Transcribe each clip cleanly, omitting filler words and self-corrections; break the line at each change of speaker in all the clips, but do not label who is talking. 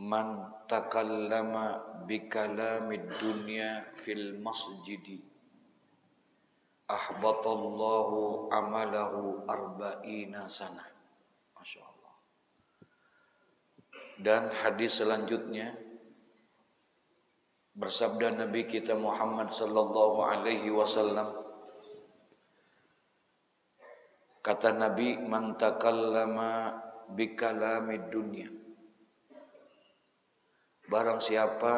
Man takallama bikalamid dunya fil masjidi ahbatallahu amalahu arba'ina sanah. Masya Allah. Dan hadis selanjutnya bersabda Nabi kita Muhammad sallallahu alaihi wasallam, kata Nabi, man takallama bikalamid dunya, barang siapa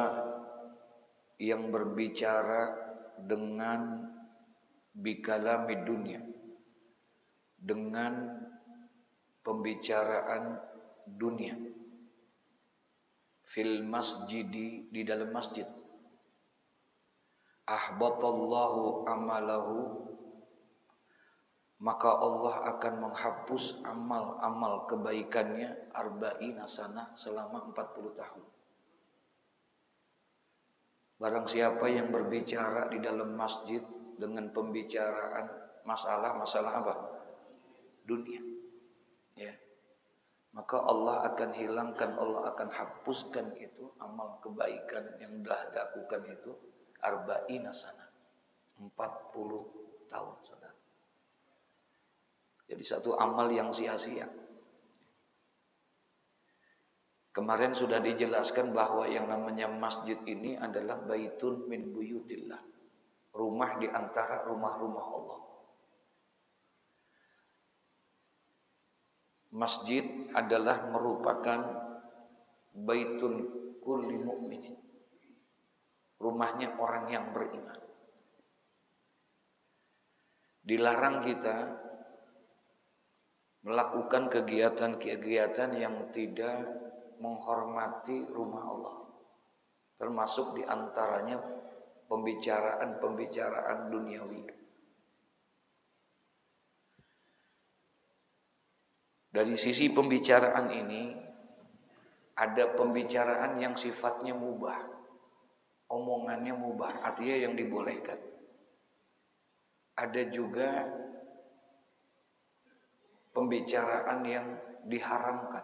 yang berbicara dengan bikalamid dunya, dengan pembicaraan dunia, fil masjidi, di dalam masjid, ahbatallahu amalahu, maka Allah akan menghapus amal-amal kebaikannya arba'ina sanah, selama 40 tahun. Barang siapa yang berbicara di dalam masjid dengan pembicaraan masalah apa? Dunia. Ya. Maka Allah akan hilangkan, Allah akan hapuskan itu amal kebaikan yang telah dilakukan itu arba'ina sanah, 40 tahun, saudara. Jadi satu amal yang sia-sia. Kemarin sudah dijelaskan bahwa yang namanya masjid ini adalah baitun min buyutillah, rumah di antara rumah-rumah Allah. Masjid adalah merupakan baitun kulli mu'minin, rumahnya orang yang beriman. Dilarang kita melakukan kegiatan-kegiatan yang tidak menghormati rumah Allah, termasuk diantaranya pembicaraan duniawi. Dari sisi pembicaraan ini, ada pembicaraan yang sifatnya mubah, omongannya mubah, artinya yang dibolehkan. Ada juga pembicaraan yang diharamkan,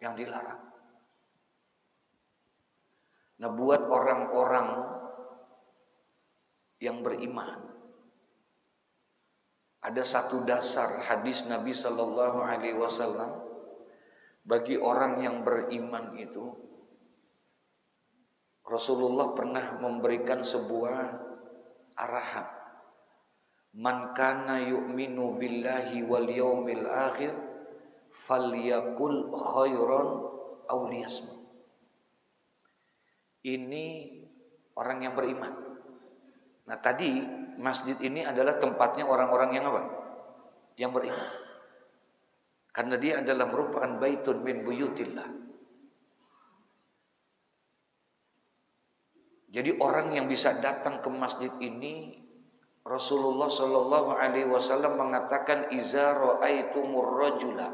yang dilarang. Nah, buat orang-orang yang beriman, ada satu dasar hadis Nabi sallallahu alaihi wasallam, bagi orang yang beriman itu Rasulullah pernah memberikan sebuah arahan. Man kana yu'minu billahi wal yaumil akhir falyakul khairan aw liyasmut. Ini orang yang beriman. Nah, tadi masjid ini adalah tempatnya orang-orang yang apa? Yang beriman. Karena dia adalah merupakan baitun min buyutillah. Jadi orang yang bisa datang ke masjid ini, Rasulullah sallallahu alaihi wasallam mengatakan, iza ra'aitumur rajula,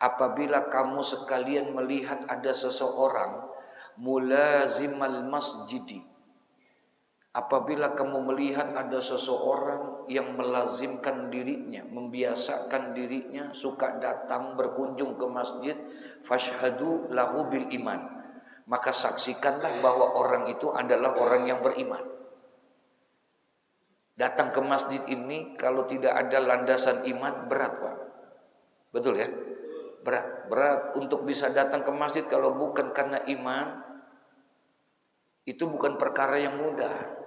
apabila kamu sekalian melihat ada seseorang mulazimal masjidi, apabila kamu melihat ada seseorang yang melazimkan dirinya, membiasakan dirinya suka datang berkunjung ke masjid, fashhadu lahu bil iman, maka saksikanlah bahwa orang itu adalah orang yang beriman. Datang ke masjid ini kalau tidak ada landasan iman, berat, Pak. Betul ya? Berat untuk bisa datang ke masjid kalau bukan karena iman, itu bukan perkara yang mudah.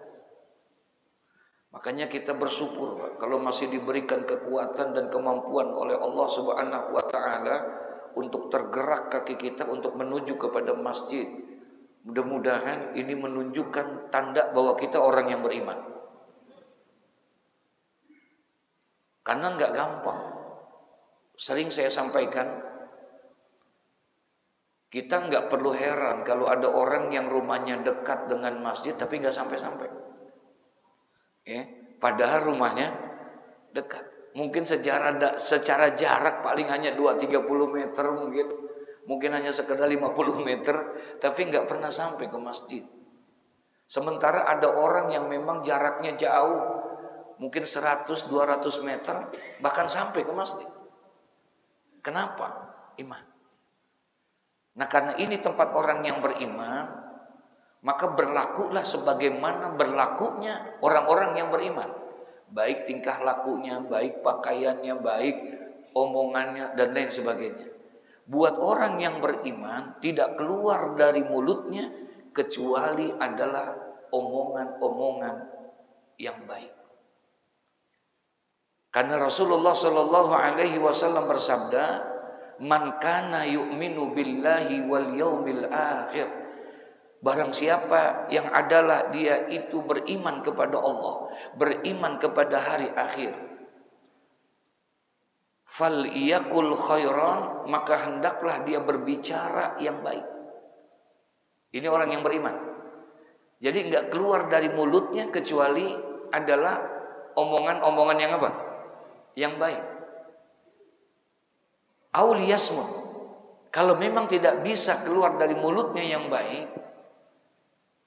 Makanya kita bersyukur, Pak, kalau masih diberikan kekuatan dan kemampuan oleh Allah Subhanahu wa taala untuk tergerak kaki kita untuk menuju kepada masjid. Mudah-mudahan ini menunjukkan tanda bahwa kita orang yang beriman. Karena enggak gampang. Sering saya sampaikan, kita enggak perlu heran kalau ada orang yang rumahnya dekat dengan masjid tapi enggak sampai-sampai. Ya, padahal rumahnya dekat. Mungkin secara jarak paling hanya 2-30 meter mungkin hanya sekedar 50 meter, tapi enggak pernah sampai ke masjid. Sementara ada orang yang memang jaraknya jauh, mungkin 100-200 meter, bahkan sampai ke masjid. Kenapa? Iman. Nah, karena ini tempat orang yang beriman, maka berlakulah sebagaimana berlakunya orang-orang yang beriman. Baik tingkah lakunya, baik pakaiannya, baik omongannya, dan lain sebagainya. Buat orang yang beriman, tidak keluar dari mulutnya kecuali adalah omongan-omongan yang baik. Karena Rasulullah Shallallahu Alaihi Wasallam bersabda, "Man kana yu'minu billahi wal yaumil akhir." Barang siapa yang adalah dia itu beriman kepada Allah, beriman kepada hari akhir, fal iyakul khairan, maka hendaklah dia berbicara yang baik. Ini orang yang beriman. Jadi enggak keluar dari mulutnya kecuali adalah omongan-omongan yang apa? Yang baik. Auliyasmut. Kalau memang tidak bisa keluar dari mulutnya yang baik,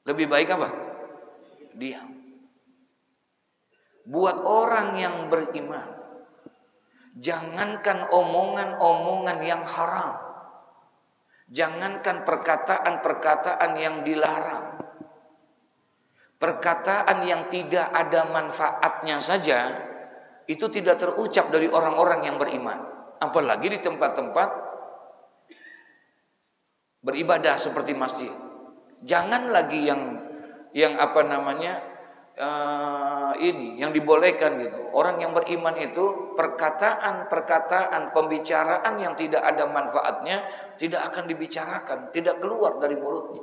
lebih baik apa? Diam. Buat orang yang beriman, jangankan omongan-omongan yang haram, jangankan perkataan-perkataan yang dilarang, perkataan yang tidak ada manfaatnya saja, itu tidak terucap dari orang-orang yang beriman. Apalagi di tempat-tempat beribadah seperti masjid. Jangan lagi yang apa namanya ini yang dibolehkan gitu. Orang yang beriman itu perkataan-perkataan, pembicaraan yang tidak ada manfaatnya tidak akan dibicarakan, tidak keluar dari mulutnya.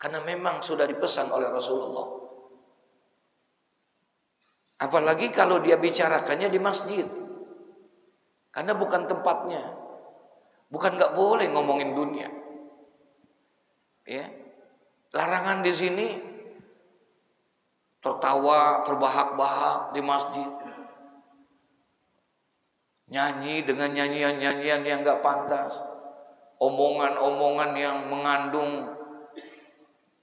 Karena memang sudah dipesan oleh Rasulullah. Apalagi kalau dia bicarakannya di masjid. Karena bukan tempatnya. Bukan nggak boleh ngomongin dunia. Ya. Larangan di sini tertawa, terbahak-bahak di masjid. Nyanyi dengan nyanyian-nyanyian yang nggak pantas. Omongan-omongan yang mengandung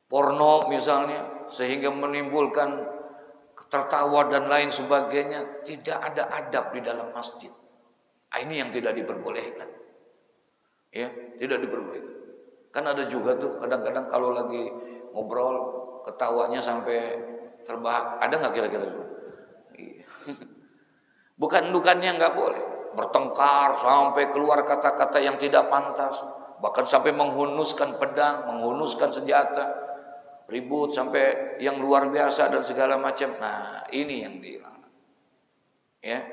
porno misalnya, sehingga menimbulkan tertawa dan lain sebagainya. Tidak ada adab di dalam masjid. Ini yang tidak diperbolehkan. Ya, tidak diperbolehkan. Kan ada juga tuh kadang-kadang kalau lagi ngobrol ketawanya sampai terbahak. Ada nggak kira-kira itu? Bukannya nggak boleh. Bertengkar sampai keluar kata-kata yang tidak pantas. Bahkan sampai menghunuskan pedang, menghunuskan senjata. Ribut sampai yang luar biasa dan segala macam. Nah, ini yang dilarang. Ya.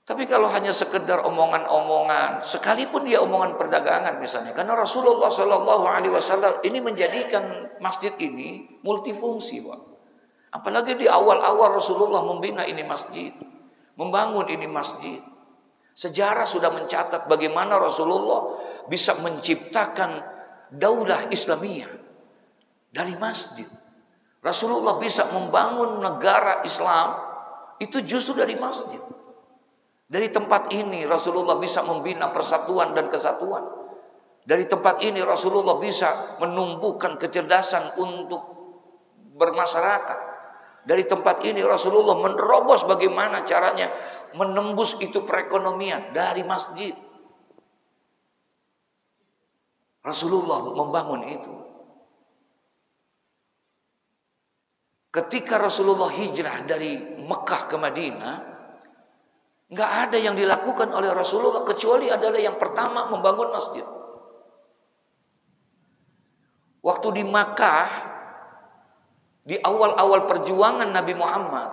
Tapi kalau hanya sekedar omongan-omongan, sekalipun dia omongan perdagangan misalnya, karena Rasulullah Shallallahu Alaihi Wasallam ini menjadikan masjid ini multifungsi, Pak. Apalagi di awal-awal Rasulullah membina ini masjid, membangun ini masjid. Sejarah sudah mencatat bagaimana Rasulullah bisa menciptakan daulah Islamiyah dari masjid. Rasulullah bisa membangun negara Islam itu justru dari masjid. Dari tempat ini Rasulullah bisa membina persatuan dan kesatuan. Dari tempat ini Rasulullah bisa menumbuhkan kecerdasan untuk bermasyarakat. Dari tempat ini Rasulullah menerobos bagaimana caranya menembus itu perekonomian dari masjid. Rasulullah membangun itu. Ketika Rasulullah hijrah dari Mekah ke Madinah, nggak ada yang dilakukan oleh Rasulullah kecuali adalah yang pertama membangun masjid. Waktu di Makkah, di awal-awal perjuangan Nabi Muhammad,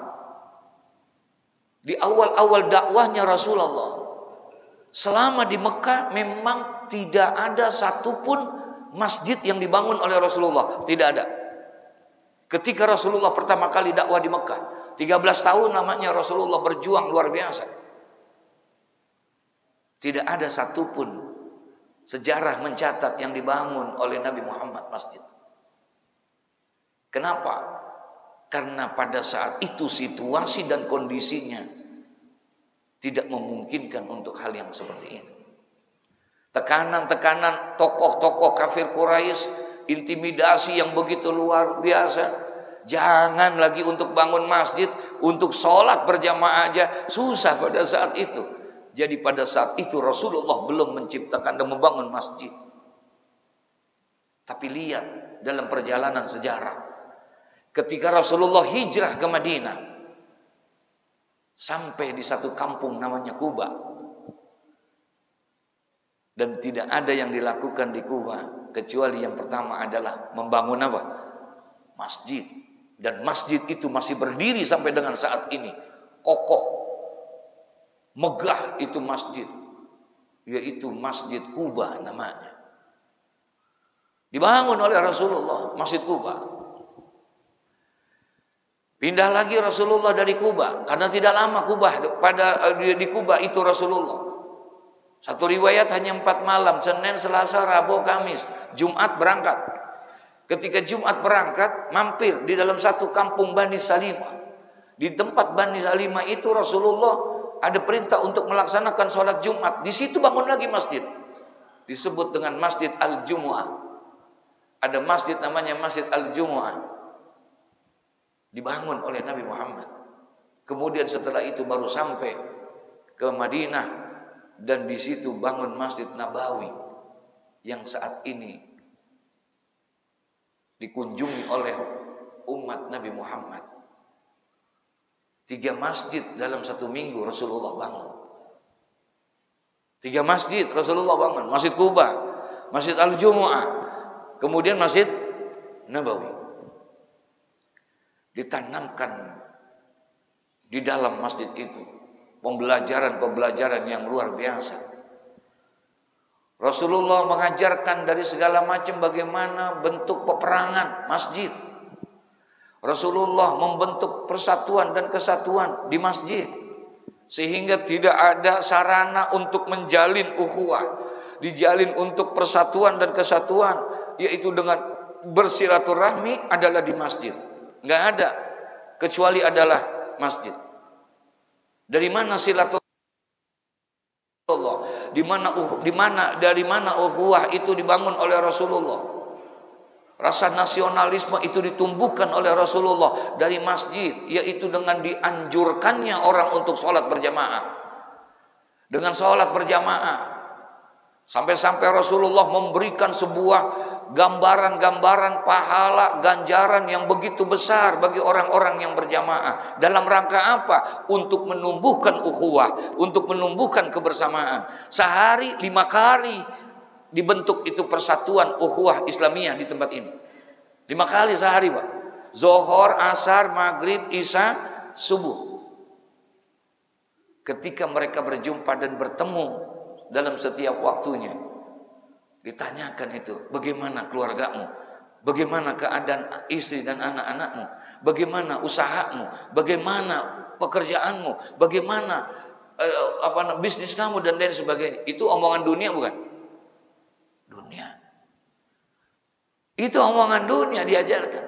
di awal-awal dakwahnya Rasulullah, selama di Mekah memang tidak ada satupun masjid yang dibangun oleh Rasulullah, tidak ada. Ketika Rasulullah pertama kali dakwah di Mekah, 13 tahun namanya Rasulullah berjuang luar biasa. Tidak ada satupun sejarah mencatat yang dibangun oleh Nabi Muhammad masjid. Kenapa? Karena pada saat itu situasi dan kondisinya tidak memungkinkan untuk hal yang seperti ini. Tekanan-tekanan tokoh-tokoh kafir Quraisy, intimidasi yang begitu luar biasa. Jangan lagi untuk bangun masjid, untuk sholat berjamaah aja susah pada saat itu. Jadi pada saat itu Rasulullah belum menciptakan dan membangun masjid. Tapi lihat dalam perjalanan sejarah, ketika Rasulullah hijrah ke Madinah, sampai di satu kampung namanya Kuba, dan tidak ada yang dilakukan di Kuba kecuali yang pertama adalah membangun apa? Masjid. Dan masjid itu masih berdiri sampai dengan saat ini, kokoh, megah itu masjid, yaitu Masjid Kuba namanya. Dibangun oleh Rasulullah, Masjid Kuba. Pindah lagi Rasulullah dari Kuba, karena tidak lama di Kuba itu Rasulullah. Satu riwayat hanya 4 malam, Senin, Selasa, Rabu, Kamis, Jumat berangkat. Ketika Jumat berangkat, mampir di dalam satu kampung Bani Salimah. Di tempat Bani Salimah itu Rasulullah ada perintah untuk melaksanakan sholat Jumat. Di situ bangun lagi masjid, disebut dengan Masjid Al-Jumu'ah. Ada masjid namanya Masjid Al-Jumu'ah, dibangun oleh Nabi Muhammad. Kemudian setelah itu baru sampai ke Madinah, dan di situ bangun Masjid Nabawi yang saat ini dikunjungi oleh umat Nabi Muhammad. 3 masjid dalam satu minggu Rasulullah bangun. 3 masjid Rasulullah bangun. Masjid Kuba, Masjid Al-Jumu'ah, kemudian Masjid Nabawi. Ditanamkan di dalam masjid itu pembelajaran yang luar biasa. Rasulullah mengajarkan dari segala macam bagaimana bentuk peperangan masjid. Rasulullah membentuk persatuan dan kesatuan di masjid, sehingga tidak ada sarana untuk menjalin ukhuwah, dijalin untuk persatuan dan kesatuan, yaitu dengan bersilaturahmi adalah di masjid. Nggak ada kecuali adalah masjid. Dari mana silaturahmi? Dari mana ukhuwah itu dibangun oleh Rasulullah? Rasa nasionalisme itu ditumbuhkan oleh Rasulullah dari masjid, yaitu dengan dianjurkannya orang untuk sholat berjamaah. Dengan sholat berjamaah, sampai-sampai Rasulullah memberikan sebuah gambaran-gambaran pahala ganjaran yang begitu besar bagi orang-orang yang berjamaah. Dalam rangka apa? Untuk menumbuhkan ukhuwah, untuk menumbuhkan kebersamaan. Sehari 5 kali dibentuk itu persatuan ukhuwah Islamiyah di tempat ini. 5 kali sehari, Pak. Zuhur, Asar, Maghrib, Isya, Subuh. Ketika mereka berjumpa dan bertemu dalam setiap waktunya, ditanyakan itu, bagaimana keluargamu? Bagaimana keadaan istri dan anak-anakmu? Bagaimana usahamu? Bagaimana pekerjaanmu? Bagaimana bisnis kamu dan lain sebagainya? Itu omongan dunia bukan? Dunia. Itu omongan dunia diajarkan.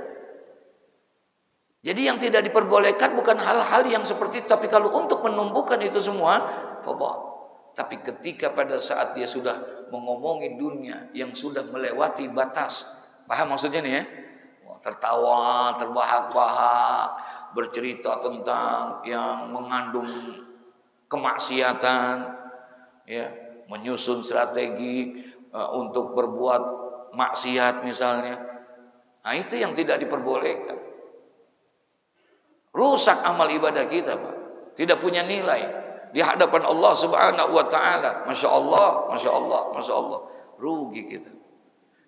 Jadi yang tidak diperbolehkan bukan hal-hal yang seperti itu, tapi kalau untuk menumbuhkan itu semua, fadhal. Tapi ketika pada saat dia sudah mengomongin dunia yang sudah melewati batas, paham maksudnya nih ya? Tertawa, terbahak-bahak, bercerita tentang yang mengandung kemaksiatan, ya, menyusun strategi untuk berbuat maksiat misalnya. Nah, itu yang tidak diperbolehkan. Rusak amal ibadah kita, Pak. Tidak punya nilai di hadapan Allah Subhanahu wa taala. Masya Allah, Masya Allah, Masya Allah. Rugi kita.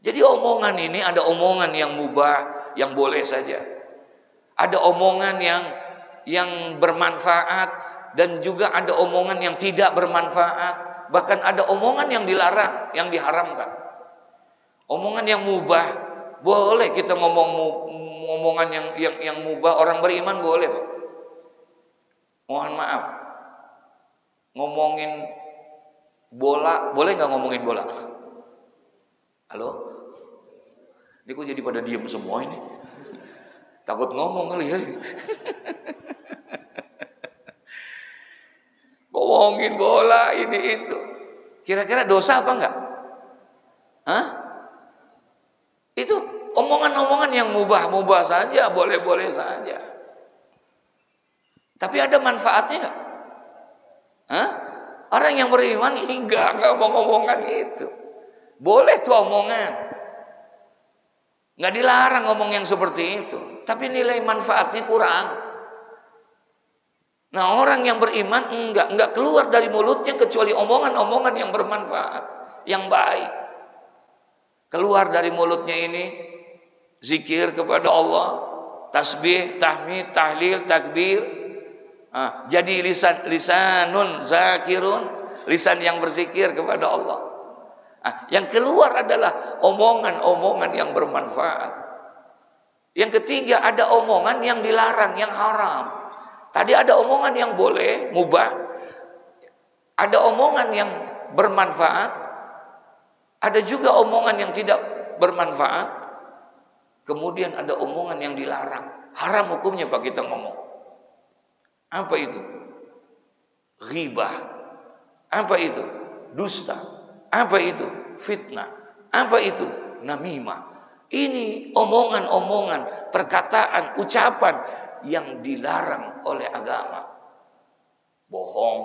Jadi omongan ini ada omongan yang mubah, yang boleh saja. Ada omongan yang bermanfaat, dan juga ada omongan yang tidak bermanfaat. Bahkan ada omongan yang dilarang, yang diharamkan. Omongan yang mubah, boleh kita omongan yang mubah, orang beriman boleh, Pak. Mohon maaf, ngomongin bola, boleh nggak ngomongin bola? Halo? Ini kok jadi pada diem semua ini? Takut ngomong kali ya. Ngomongin bola ini itu, kira-kira dosa apa enggak? Hah? Itu omongan-omongan yang mubah-mubah saja, boleh-boleh saja. Tapi ada manfaatnya enggak? Hah? Orang yang beriman ini enggak mau omongan itu. Boleh tuh omongan. Nggak dilarang ngomong yang seperti itu, tapi nilai manfaatnya kurang. Nah, orang yang beriman enggak keluar dari mulutnya kecuali omongan-omongan yang bermanfaat, yang baik. Keluar dari mulutnya ini zikir kepada Allah, tasbih, tahmid, tahlil, takbir. Jadi lisanun zakirun, lisan yang berzikir kepada Allah. Yang keluar adalah omongan-omongan yang bermanfaat. Yang ketiga, ada omongan yang dilarang, yang haram. Tadi ada omongan yang boleh, mubah. Ada omongan yang bermanfaat. Ada juga omongan yang tidak bermanfaat. Kemudian ada omongan yang dilarang. Haram hukumnya Pak kita ngomong. Apa itu? Ghibah. Apa itu? Dusta. Apa itu? Fitnah. Apa itu? Namimah. Ini omongan-omongan, perkataan, ucapan yang dilarang oleh agama. Bohong.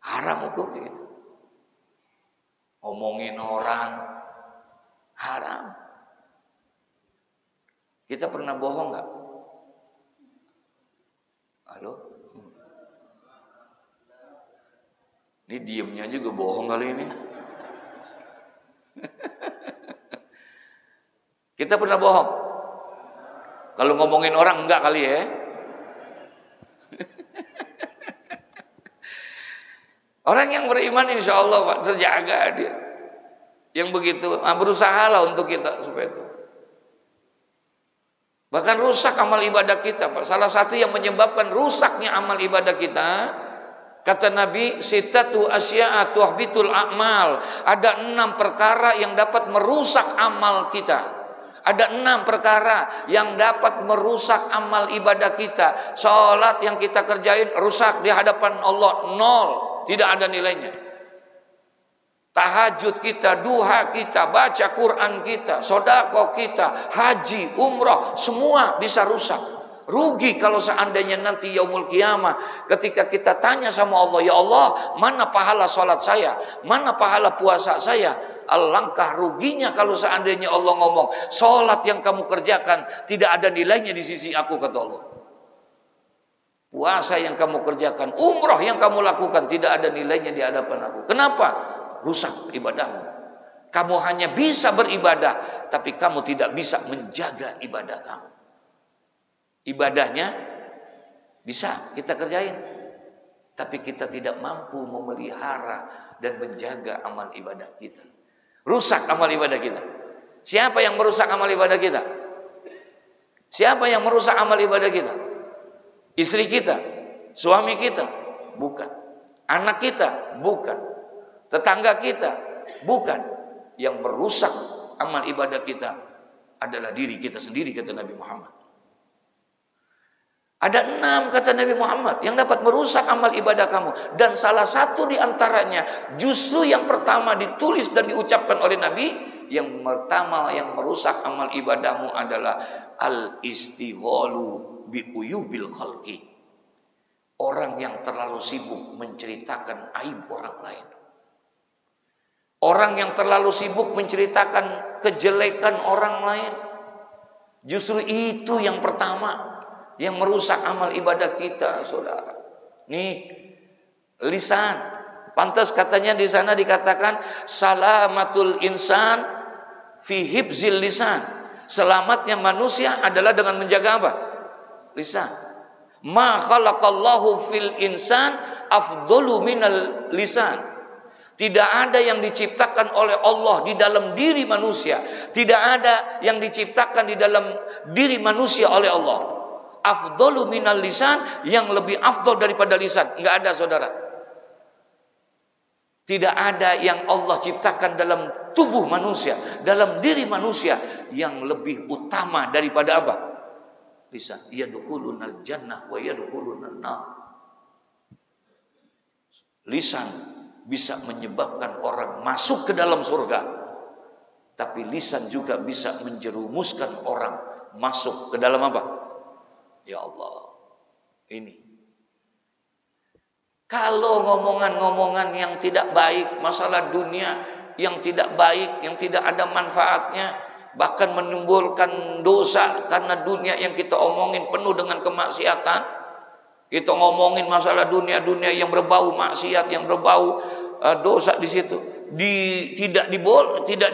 Haram hukumnya itu. Ngomongin orang. Haram. Kita pernah bohong nggak? Halo? Ini diemnya juga bohong kali ini. Kita pernah bohong? Kalau ngomongin orang enggak kali ya? Orang yang beriman insya Allah Pak, terjaga dia. Yang begitu, berusahalah untuk kita supaya itu. Bahkan rusak amal ibadah kita Pak. Salah satu yang menyebabkan rusaknya amal ibadah kita, kata Nabi, sitatu asya'a tuhbitul a'mal. Ada 6 perkara yang dapat merusak amal kita. Ada 6 perkara yang dapat merusak amal ibadah kita. Salat yang kita kerjain rusak di hadapan Allah, 0, tidak ada nilainya. Tahajud kita, duha kita, baca Quran kita, sedekah kita, haji, umrah, semua bisa rusak. Rugi kalau seandainya nanti yaumul qiyamah ketika kita tanya sama Allah, ya Allah, mana pahala salat saya? Mana pahala puasa saya? Alangkah ruginya kalau seandainya Allah ngomong, salat yang kamu kerjakan tidak ada nilainya di sisi aku, kata Allah. Puasa yang kamu kerjakan, umrah yang kamu lakukan tidak ada nilainya di hadapan aku. Kenapa? Rusak ibadahmu. Kamu hanya bisa beribadah, tapi kamu tidak bisa menjaga ibadah kamu. Ibadahnya bisa kita kerjain, tapi kita tidak mampu memelihara dan menjaga amal ibadah kita. Rusak amal ibadah kita. Siapa yang merusak amal ibadah kita? Siapa yang merusak amal ibadah kita? Istri kita, suami kita? Bukan. Anak kita? Bukan. Tetangga kita? Bukan. Yang merusak amal ibadah kita adalah diri kita sendiri, kata Nabi Muhammad. Ada 6 kata Nabi Muhammad yang dapat merusak amal ibadah kamu. Dan salah satu di antaranya, justru yang pertama ditulis dan diucapkan oleh Nabi, yang pertama yang merusak amal ibadahmu adalah al-istighalu bi uyubil khalqi. Orang yang terlalu sibuk menceritakan aib orang lain. Orang yang terlalu sibuk menceritakan kejelekan orang lain. Justru itu yang pertama yang merusak amal ibadah kita, saudara. Nih, lisan. Pantas katanya di sana dikatakan salamatul insan fi hibzil lisan. Selamatnya manusia adalah dengan menjaga apa? Lisan. Ma khalaqallahu fil insan afdalu minal lisan. Tidak ada yang diciptakan oleh Allah di dalam diri manusia. Tidak ada yang diciptakan di dalam diri manusia oleh Allah afdalu minal lisan, yang lebih afdal daripada lisan. Enggak ada, saudara. Tidak ada yang Allah ciptakan dalam tubuh manusia, dalam diri manusia, yang lebih utama daripada apa? Lisan. Yadkhulunal jannah wa yadkhulunan nar. Lisan bisa menyebabkan orang masuk ke dalam surga, tapi lisan juga bisa menjerumuskan orang masuk ke dalam apa? Ya Allah, ini. Kalau ngomongan-ngomongan yang tidak baik, masalah dunia yang tidak baik, yang tidak ada manfaatnya, bahkan menimbulkan dosa karena dunia yang kita omongin penuh dengan kemaksiatan. Kita ngomongin masalah dunia yang berbau maksiat, yang berbau dosa di situ. Tidak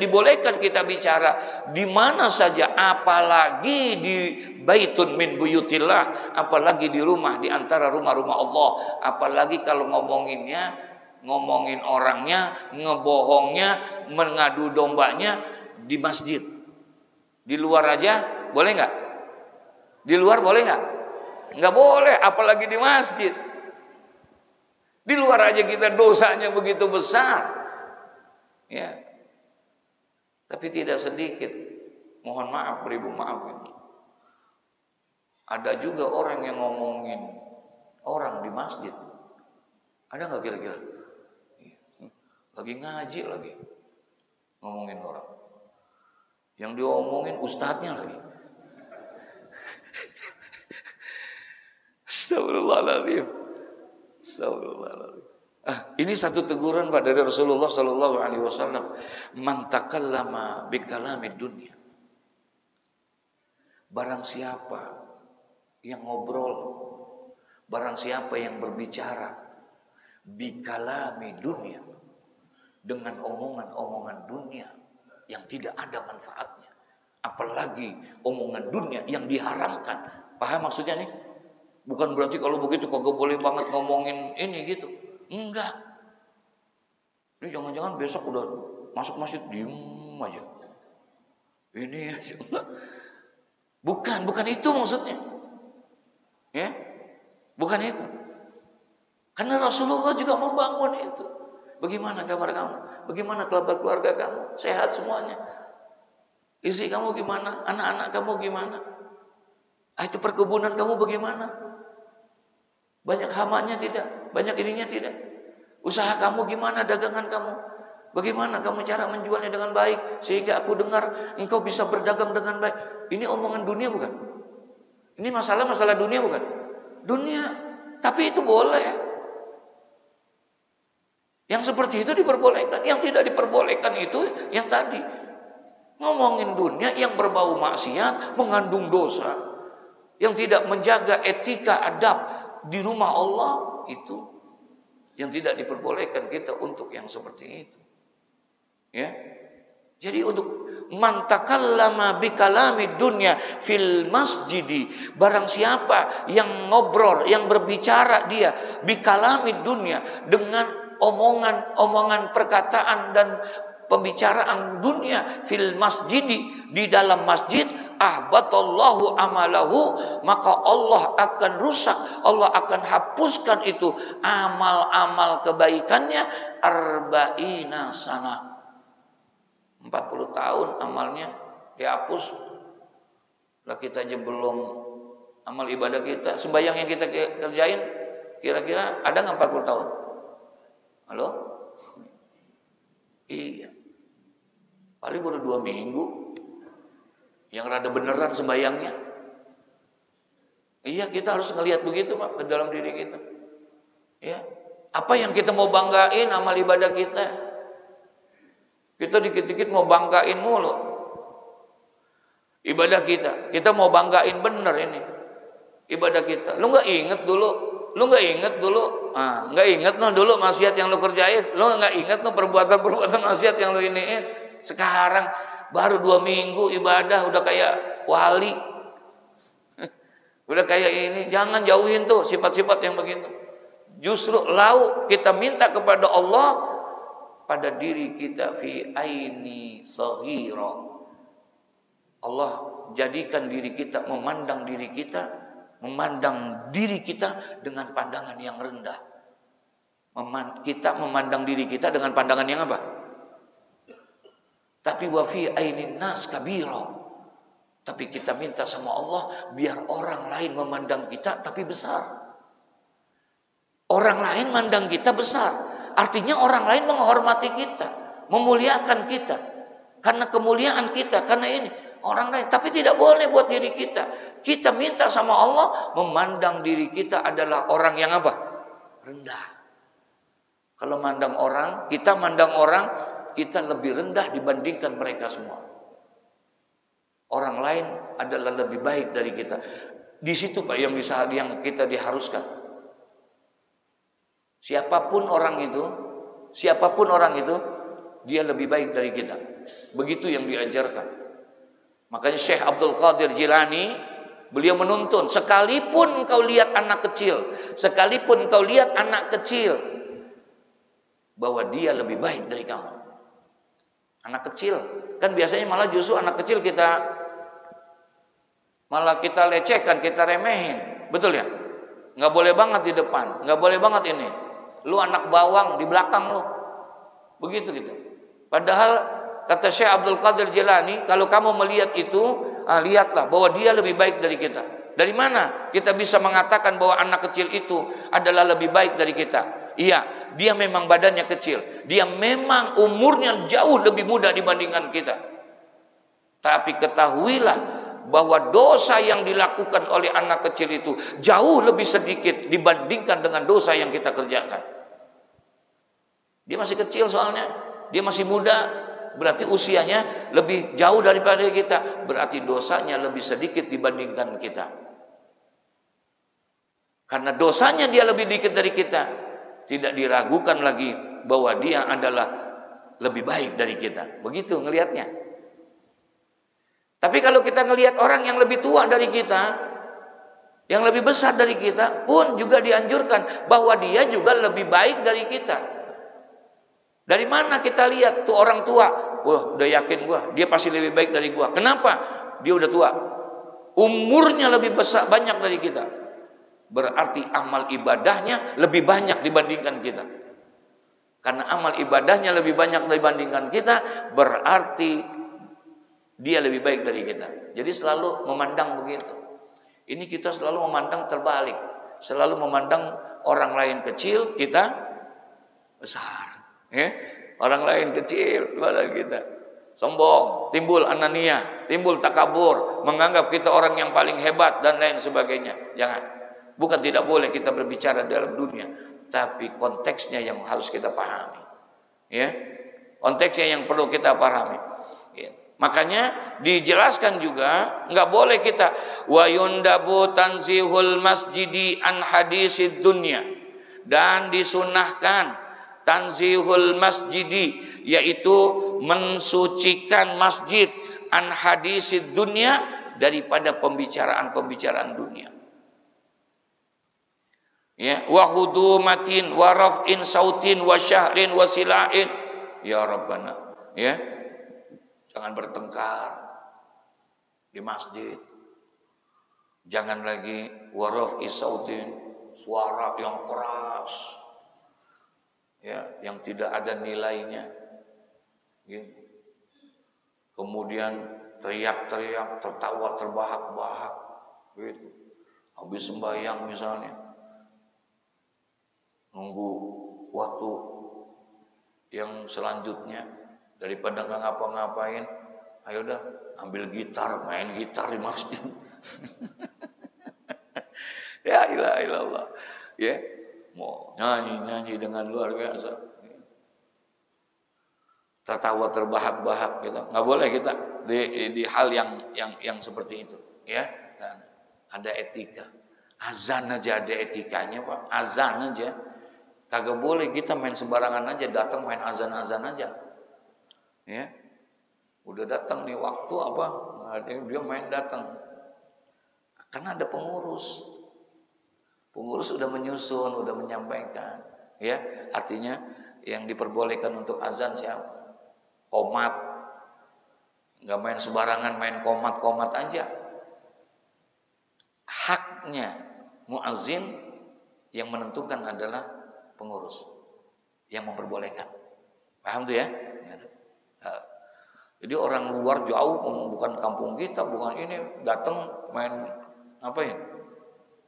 dibolehkan kita bicara di mana saja, apalagi di baitun min buyutillah, apalagi di rumah di antara rumah-rumah Allah, apalagi kalau ngomongin orangnya, ngebohongnya, mengadu dombanya di masjid. Di luar aja boleh nggak? Di luar boleh nggak? Nggak boleh, apalagi di masjid. Di luar aja kita dosanya begitu besar. Ya. Tapi tidak sedikit. Mohon maaf, beribu maaf. Ada juga orang yang ngomongin orang di masjid. Ada nggak kira-kira? Lagi ngaji lagi. Ngomongin orang. Yang diomongin ustadznya lagi. Astagfirullahaladzim. Astagfirullahaladzim. Ini satu teguran Pak dari Rasulullah Sallallahu Alaihi Wasallam. Man takallama bikalamid dunya. Barang siapa yang ngobrol, barang siapa yang berbicara bikalami dunia, dengan omongan-omongan dunia yang tidak ada manfaatnya, apalagi omongan dunia yang diharamkan. Paham maksudnya nih? Bukan berarti kalau begitu kagak boleh banget ngomongin ini gitu. Enggak. Ini jangan-jangan besok udah masuk masjid diem aja. Ini aja. Bukan itu maksudnya. Ya? Bukan itu. Karena Rasulullah juga membangun itu. Bagaimana kabar kamu? Bagaimana keluarga kamu? Sehat semuanya? Istri kamu gimana? Anak-anak kamu gimana? Itu perkebunan kamu bagaimana? Banyak hamanya tidak? Banyak ininya tidak? Usaha kamu gimana? Dagangan kamu? Bagaimana kamu cara menjualnya dengan baik? Sehingga aku dengar engkau bisa berdagang dengan baik. Ini omongan dunia bukan? Ini masalah dunia bukan? Dunia. Tapi itu boleh. Yang seperti itu diperbolehkan. Yang tidak diperbolehkan itu yang tadi. Ngomongin dunia yang berbau maksiat, mengandung dosa. Yang tidak menjaga etika adab di rumah Allah, itu yang tidak diperbolehkan kita untuk yang seperti itu. Ya. Jadi untuk man takallama bikalami dunya fil masjidi, barang siapa yang ngobrol, yang berbicara dia bikalami dunya dengan omongan perkataan dan pembicaraan dunia fil masjidi, di dalam masjid, ahbatallahu amalahu, maka Allah akan rusak, Allah akan hapuskan itu amal-amal kebaikannya arba'ina sana. 40 tahun amalnya dihapus. Lah kita aja belum amal ibadah kita, sembahyang yang kita kerjain kira-kira ada enggak 40 tahun? Halo? Iya. Paling baru 2 minggu. Yang rada beneran sembayangnya. Iya, kita harus ngelihat begitu Pak ke dalam diri kita. Ya. Apa yang kita mau banggain amal ibadah kita? Kita dikit-dikit mau banggain mulu. Ibadah kita mau banggain bener ini. Ibadah kita. Lu enggak inget dulu? Enggak inget no dulu maksiat yang lu kerjain. Lu enggak inget no perbuatan maksiat yang lu iniin. Sekarang baru 2 minggu ibadah udah kayak wali. Udah kayak ini. Jangan jauhin tuh sifat-sifat yang begitu. Justru kita minta kepada Allah pada diri kita fi aini saghira. Allah jadikan diri kita, memandang diri kita dengan pandangan yang rendah. Kita memandang diri kita dengan pandangan yang apa? Tapi wa fi ainin nas kabira. Tapi kita minta sama Allah biar orang lain memandang kita tapi besar. Orang lain mandang kita besar. Artinya orang lain menghormati kita, memuliakan kita. Karena kemuliaan kita, karena ini orang lain. Tapi tidak boleh buat diri kita. Kita minta sama Allah memandang diri kita adalah orang yang apa? Rendah. Kalau mandang orang, kita lebih rendah dibandingkan mereka semua. orang lain adalah lebih baik dari kita. Di situ Pak yang kita diharuskan. Siapapun orang itu, dia lebih baik dari kita. Begitu yang diajarkan. Makanya Syekh Abdul Qadir Jilani, beliau menuntun, sekalipun engkau lihat anak kecil, bahwa dia lebih baik dari kamu. Anak kecil, kan biasanya malah justru anak kecil malah kita lecehkan, kita remehin. Betul ya? Nggak boleh banget di depan, nggak boleh banget ini. Lu anak bawang di belakang lu. Begitu gitu. Padahal kata Syekh Abdul Qadir Jilani, kalau kamu melihat itu, lihatlah bahwa dia lebih baik dari kita. Dari mana kita bisa mengatakan bahwa anak kecil itu adalah lebih baik dari kita? Iya, dia memang badannya kecil. Dia memang umurnya jauh lebih muda dibandingkan kita. Tapi ketahuilah bahwa dosa yang dilakukan oleh anak kecil itu jauh lebih sedikit dibandingkan dengan dosa yang kita kerjakan. Dia masih kecil soalnya, dia masih muda, berarti usianya lebih jauh daripada kita, berarti dosanya lebih sedikit dibandingkan kita. Karena dosanya dia lebih dikit dari kita, tidak diragukan lagi bahwa dia adalah lebih baik dari kita. Begitu ngelihatnya. Tapi kalau kita ngelihat orang yang lebih tua dari kita, yang lebih besar dari kita, pun juga dianjurkan bahwa dia juga lebih baik dari kita. Dari mana kita lihat tuh orang tua? Wah, udah yakin gua, dia pasti lebih baik dari gua. Kenapa? Dia udah tua. Umurnya lebih besar banyak dari kita. Berarti amal ibadahnya lebih banyak dibandingkan kita. Karena amal ibadahnya lebih banyak dibandingkan kita, berarti dia lebih baik dari kita. Jadi selalu memandang begitu. Ini kita selalu memandang terbalik. Selalu memandang orang lain kecil, kita besar. Ya? Orang lain kecil daripada kita. Sombong, timbul anania, timbul takabur, menganggap kita orang yang paling hebat dan lain sebagainya. Jangan. Bukan tidak boleh kita berbicara dalam dunia, tapi konteksnya yang harus kita pahami. Ya. Konteksnya yang perlu kita pahami. Ya. Makanya dijelaskan juga nggak boleh kita wa yundabu tanzihul masjidi an hadisid dunya, dan disunahkan tanzihul masjidi, yaitu mensucikan masjid, an hadisid dunya, daripada pembicaraan-pembicaraan dunia. Ya, wa hudumatin wa raf'in sautin wa syahrin wa silain. Ya Rabbana, ya. Jangan bertengkar di masjid. Jangan lagi wa raf'i sautin, suara yang keras. Ya, yang tidak ada nilainya. Gitu. Kemudian teriak-teriak, tertawa terbahak-bahak, gitu. Habis sembahyang misalnya, nunggu waktu yang selanjutnya, daripada nggak ngapa-ngapain, ayo dah ambil gitar, main gitar di masjid. Ya ilaha illallah, ya. Mau nyanyi dengan luar biasa, tertawa terbahak-bahak gitu. Nggak boleh kita di hal yang seperti itu, ya. Dan ada etika. Azan aja ada etikanya, Pak. Azan aja kagak boleh kita main sembarangan aja, datang main azan-azan aja, ya. Udah datang nih waktu apa, dia main datang, karena ada pengurus. Pengurus sudah menyusun, sudah menyampaikan, ya. Artinya yang diperbolehkan untuk azan siapa? Qomat. Enggak main sembarangan, main qomat-qomat aja. Haknya muazzin yang menentukan adalah pengurus yang memperbolehkan. Paham tuh ya? Jadi orang luar jauh, bukan kampung kita, bukan ini, datang main apa ya?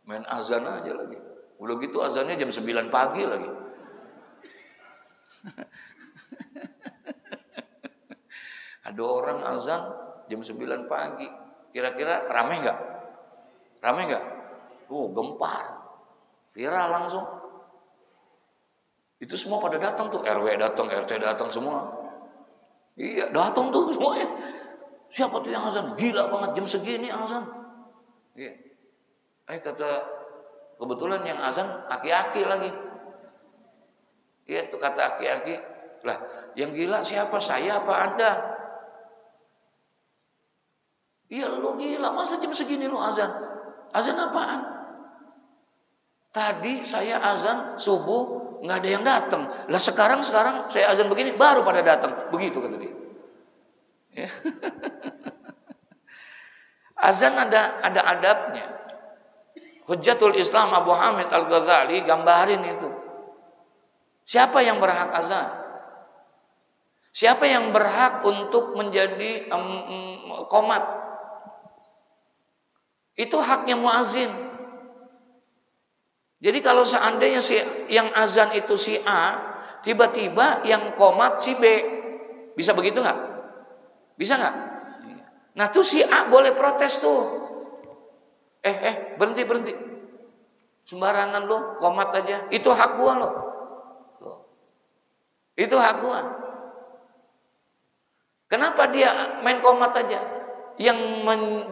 Main azan aja lagi. Udah gitu azannya jam 9 pagi lagi. Ada orang azan jam 9 pagi. Kira-kira ramai enggak? Ramai enggak? Gempar. Viral langsung. Itu semua pada datang tuh. RW datang, RT datang semua. Iya, datang tuh semuanya. Siapa tuh yang azan? Gila banget jam segini azan. Iya. Kata kebetulan yang azan aki-aki lagi. Iya tuh kata aki-aki. Lah, yang gila siapa? Saya apa Anda? Iya lu gila, masa jam segini lu azan? Azan apaan? Tadi saya azan subuh nggak ada yang datang. Lah sekarang saya azan begini baru pada datang. Begitu kata dia. Ya. Azan ada adabnya. Hujjatul Islam Abu Hamid Al-Ghazali gambarin itu. Siapa yang berhak azan? Siapa yang berhak untuk menjadi qomat? Itu haknya muazin. Jadi kalau seandainya yang azan itu si A, tiba-tiba yang qomat si B, bisa begitu nggak? Bisa nggak? Nah tuh si A boleh protes tuh. Berhenti. Sembarangan lo, qomat aja. Itu hak gua lo. Tuh. Itu hak gua. Kenapa dia main qomat aja? Yang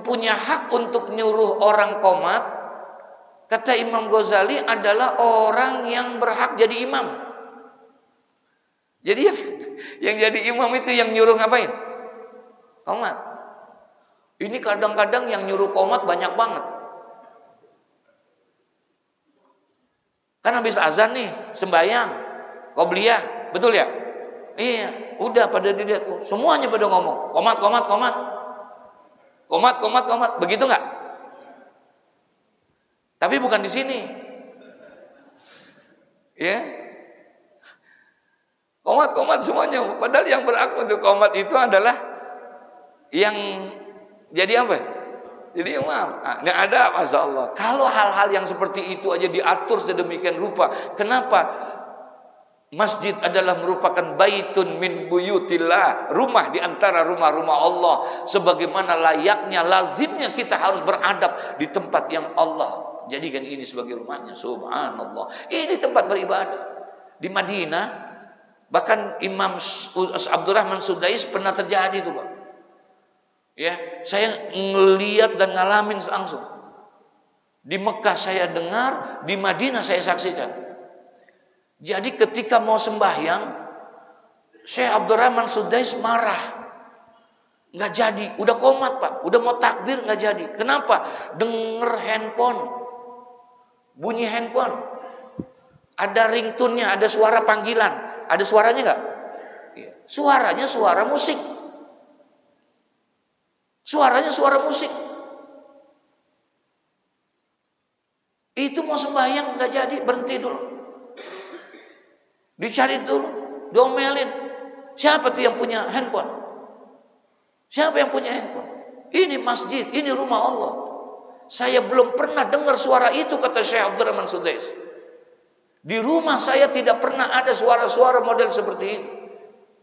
punya hak untuk nyuruh orang qomat, kata Imam Ghazali, adalah orang yang berhak jadi imam. Jadi yang jadi imam itu yang nyuruh ngapain? Qomat. Ini kadang-kadang yang nyuruh qomat banyak banget. Kan habis azan nih, sembahyang, qobliyah, betul ya? Iya, udah pada dilihat, semuanya pada ngomong, qomat, begitu nggak? Tapi bukan di sini, ya? Qomat semuanya. Padahal yang berhak untuk qomat itu adalah yang jadi apa? Jadi imam. Nggak ada, masya Allah. Kalau hal-hal yang seperti itu aja diatur sedemikian rupa, kenapa masjid adalah merupakan baitun min buyutillah, rumah di antara rumah-rumah Allah, sebagaimana layaknya, lazimnya kita harus beradab di tempat yang Allah jadikan ini sebagai rumahnya. Subhanallah. Ini tempat beribadah. Di Madinah, bahkan Imam Abdurrahman Sudais pernah terjadi itu, Pak. Ya, saya ngelihat dan ngalamin langsung. Di Mekah saya dengar, di Madinah saya saksikan. Jadi ketika mau sembahyang, Syekh Abdurrahman Sudais marah. Nggak jadi, udah qomat Pak, udah mau takbir nggak jadi. Kenapa? Denger handphone, bunyi handphone, ada ringtone-nya, ada suara panggilan, ada suaranya nggak? Suaranya suara musik. Suaranya suara musik. Itu mau sembahyang nggak jadi, berhenti dulu. Dicari dulu, diomelin. Siapa tuh yang punya handphone? Siapa yang punya handphone? Ini masjid, ini rumah Allah. Saya belum pernah dengar suara itu, kata Syekh Abdurrahman Sudais. Di rumah saya tidak pernah ada suara-suara model seperti itu.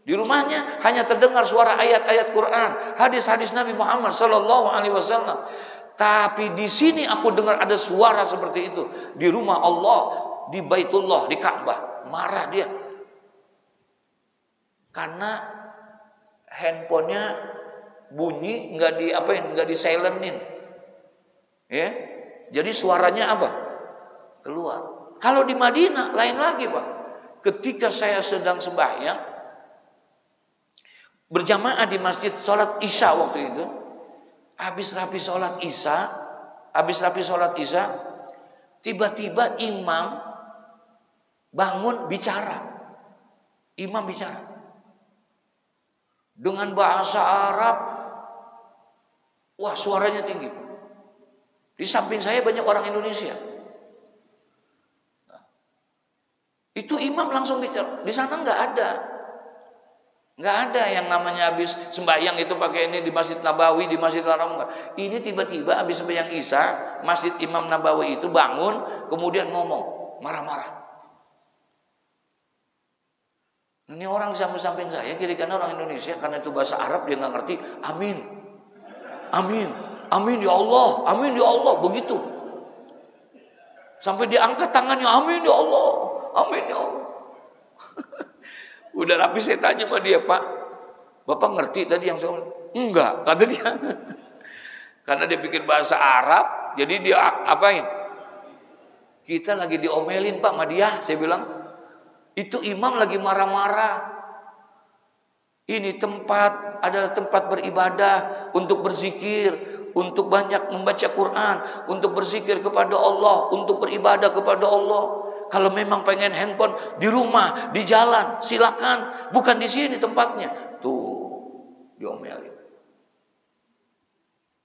Di rumahnya hanya terdengar suara ayat-ayat Quran, hadis-hadis Nabi Muhammad Sallallahu Alaihi Wasallam. Tapi di sini aku dengar ada suara seperti itu di rumah Allah, di Baitullah, di Ka'bah. Marah dia karena handphonenya bunyi, nggak di silentin, ya. Jadi suaranya apa? Keluar. Kalau di Madinah lain lagi, Pak. Ketika saya sedang sembahyang berjamaah di masjid, sholat isya waktu itu, habis rapi sholat isya, tiba-tiba imam bangun bicara. Imam bicara dengan bahasa Arab. Wah, suaranya tinggi. Di samping saya banyak orang Indonesia. Itu imam langsung bicara. Di sana nggak ada yang namanya habis sembahyang itu pakai ini di Masjid Nabawi, di Masjid Haram. Ini tiba-tiba habis sembahyang isya, Masjid Imam Nabawi itu bangun, kemudian ngomong, marah-marah. Ini orang di samping saya, kiri kanan orang Indonesia, karena itu bahasa Arab dia nggak ngerti. Amin, ya Allah, begitu. Sampai diangkat tangannya, amin ya Allah. Udah rapi saya tanya sama dia, Pak, Bapak ngerti tadi yang saya ngomong? Enggak, kata dia. Karena dia bikin bahasa Arab, jadi dia apain? Kita lagi diomelin Pak sama dia, saya bilang. Itu imam lagi marah-marah. Ini tempat adalah tempat beribadah, untuk berzikir, untuk banyak membaca Quran, untuk berzikir kepada Allah, untuk beribadah kepada Allah. Kalau memang pengen handphone di rumah, di jalan, silakan, bukan di sini tempatnya. Tuh, diomelin.